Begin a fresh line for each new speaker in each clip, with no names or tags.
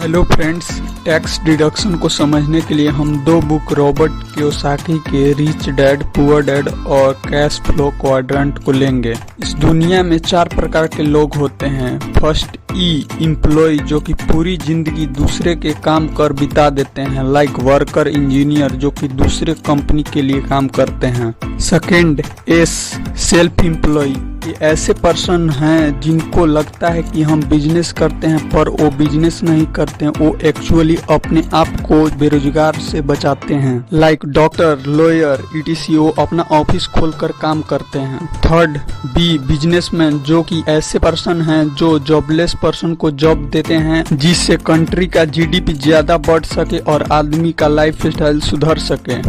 Hello friends, tax deduction को समझने के लिए हम दो बुक रॉबर्ट कियोसाकी के रिच डैड पुअर डैड और कैश फ्लो क्वाड्रेंट को लेंगे। इस दुनिया में 4 प्रकार के लोग होते हैं। फर्स्ट एम्प्लॉय, जो कि पूरी जिंदगी दूसरे के काम कर बिता देते हैं, लाइक वर्कर इंजीनियर जो कि दूसरे कंपनी के लिए काम करते हैं। सेकेंड सेल्फ एम्प्लॉय, ये ऐसे पर्सन हैं जिनको लगता है कि हम बिजनेस करते हैं पर वो बिजनेस नहीं करते हैं, वो एक्चुअली अपने आप को बेरोजगार से बचाते हैं, लाइक डॉक्टर, लॉयर etc। वो अपना ऑफिस खोलकर काम करते हैं। थर्ड बिजनेसमैन, जो कि ऐसे पर्सन हैं जो जॉबलेस पर्सन को जॉब देते हैं जिससे कंट्री का जीडीपी ज्यादा बढ़ सके और आदमी का लाइफ स्टाइल सुधर सके।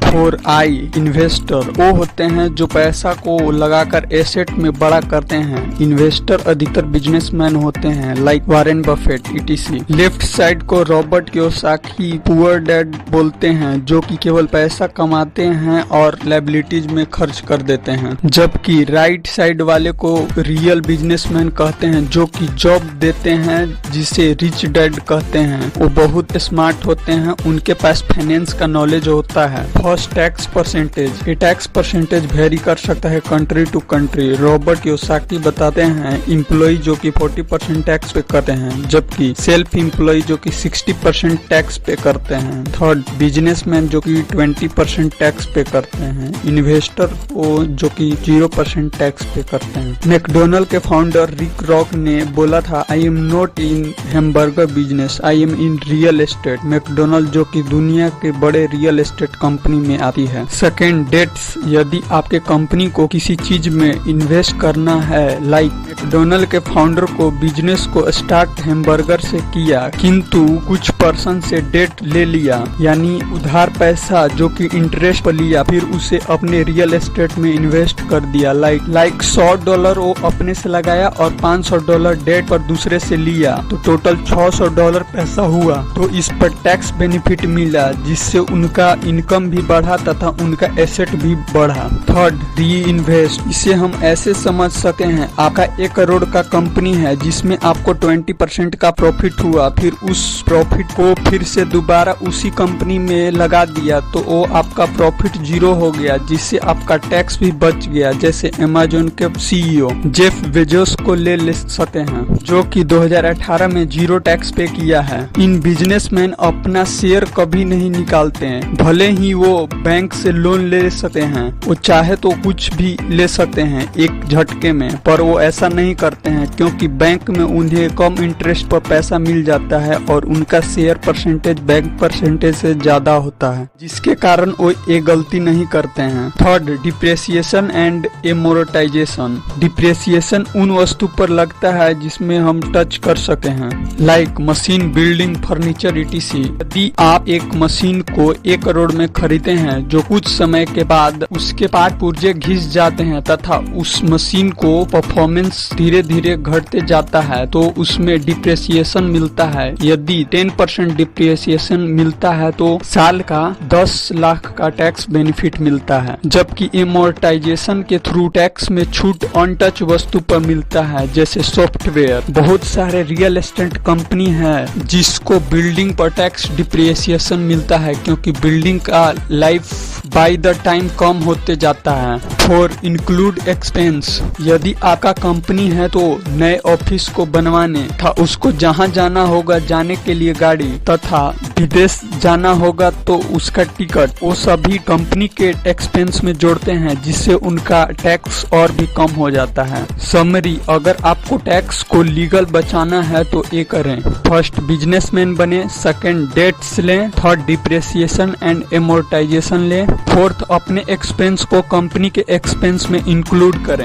4 इन्वेस्टर, वो होते हैं जो पैसा को लगाकर एसेट में बड़ा करते हैं। इन्वेस्टर अधिकतर बिजनेसमैन होते हैं, like Warren Buffett etc। Left side को रॉबर्ट कियोसाकी पुअर डैड बोलते हैं, जो कि केवल पैसा कमाते हैं और लायबिलिटीज में खर्च कर देते हैं। जबकि राइट साइड वाले को रियल बिजनेसमैन कहते हैं, जो कि जॉब देते हैं, जिसे रिच डैड कहते हैं। वो बहुत स्मार्ट होते हैं, उनके पास फाइनेंस का नॉलेज होता है। फर्स्ट टैक्स परसेंटेज, ये टैक्स परसेंटेज वेरी कर सकता है country to country. Robert Kiyosaki बताते हैं एम्प्लॉय जो कि 40% टैक्स पे करते हैं, जबकि सेल्फ एम्प्लॉय जो कि 60% टैक्स पे करते हैं। थर्ड बिजनेसमैन, जो कि 20% टैक्स पे करते हैं। इन्वेस्टर वो जो कि 0% टैक्स पे करते हैं। मैकडोनल्ड के फाउंडर रिक रॉक ने बोला था, I am not in hamburger business, I am in real estate. McDonald जो कि दुनिया के बड़े रियल एस्टेट कंपनी में आती है। सेकेंड डेट्स, यदि आपके कंपनी को किसी चीज में इन्वेस्ट करना है, लाइक मैकडोनल्ड के फाउंडर को बिजनेस को स्टार्ट हैमबर्गर से किया, किंतु कुछ पर्सन से डेट ले लिया, यानी उधार पैसा जो कि इंटरेस्ट पर लिया, फिर उसे अपने रियल एस्टेट में इन्वेस्ट कर दिया। लाइक $100 वो अपने से लगाया और $500 डेट पर दूसरे से लिया, तो टोटल $600 पैसा हुआ। तो इस पर टैक्स बेनिफिट मिला, जिससे उनका इनकम भी बढ़ा तथा उनका एसेट भी बढ़ा। थर्ड री इन्वेस्ट, इसे हम ऐसे समझ सकते हैं, आपका 1 करोड़ का कंपनी है जिसमें आपको 20% का प्रॉफिट हुआ, फिर उस प्रॉफिट को फिर से दोबारा उसी कंपनी में लगा दिया, तो वो आपका प्रॉफिट 0 हो गया, जिससे आपका टैक्स भी बच गया। जैसे अमेज़न के CEO जेफ बेजोस को ले सकते हैं, जो कि 2018 में 0 टैक्स पे किया है। इन बिजनेसमैन अपना शेयर कभी नहीं निकालते हैं, भले ही वो बैंक से लोन ले सकते हैं, वो चाहे तो कुछ भी ले सकते हैं एक झटके में, पर वो ऐसा नहीं करते हैं क्योंकि बैंक में उन्हें कम इंटरेस्ट पर पैसा मिल जाता है और उनका शेयर परसेंटेज बैंक परसेंटेज से ज्यादा होता है, जिसके कारण वो ये गलती नहीं करते हैं। Third depreciation and amortisation, depreciation उन वस्तु पर लगता है जिसमें हम टच कर सके हैं, like machine, building, furniture etc। यदि आप एक मशीन को 1 करोड़ में खरीदते हैं, जो कुछ समय के बाद उसके पार्ट पुर्जे घिस जाते हैं तथा उस मशीन को परफॉर्मेंस धीरे धीरे घटते जाता है, तो उसमें डिप्रेसिएशन मिलता है। यदि 10% डिप्रेसिएशन मिलता है तो साल का 10 लाख का टैक्स बेनिफिट मिलता है। जबकि एमोर्टाइजेशन के थ्रू टैक्स में छूट अनटच वस्तु पर मिलता है, जैसे सॉफ्टवेयर। बहुत सारे रियल एस्टेट कंपनी है जिसको बिल्डिंग पर टैक्स डिप्रेसिएशन मिलता है, क्योंकि बिल्डिंग का लाइफ बाय द टाइम कम होते जाता है। 4 इंक्लूड एक्सपेंस, यदि आपका कंपनी है तो नए ऑफिस को बनवाने तथा उसको जहां जाना होगा जाने के लिए गाड़ी, तथा विदेश जाना होगा तो उसका टिकट, वो सभी कंपनी के एक्सपेंस में जोड़ते हैं, जिससे उनका टैक्स और भी कम हो जाता है। समरी, अगर आपको टैक्स को लीगल बचाना है तो ये करें। फर्स्ट बिजनेसमैन बने, सेकंड डेट्स लें, थर्ड डिप्रेसिएशन एंड एमोर्टाइजेशन लें, फोर्थ अपने एक्सपेंस को कंपनी के एक्सपेंस में इंक्लूड करें।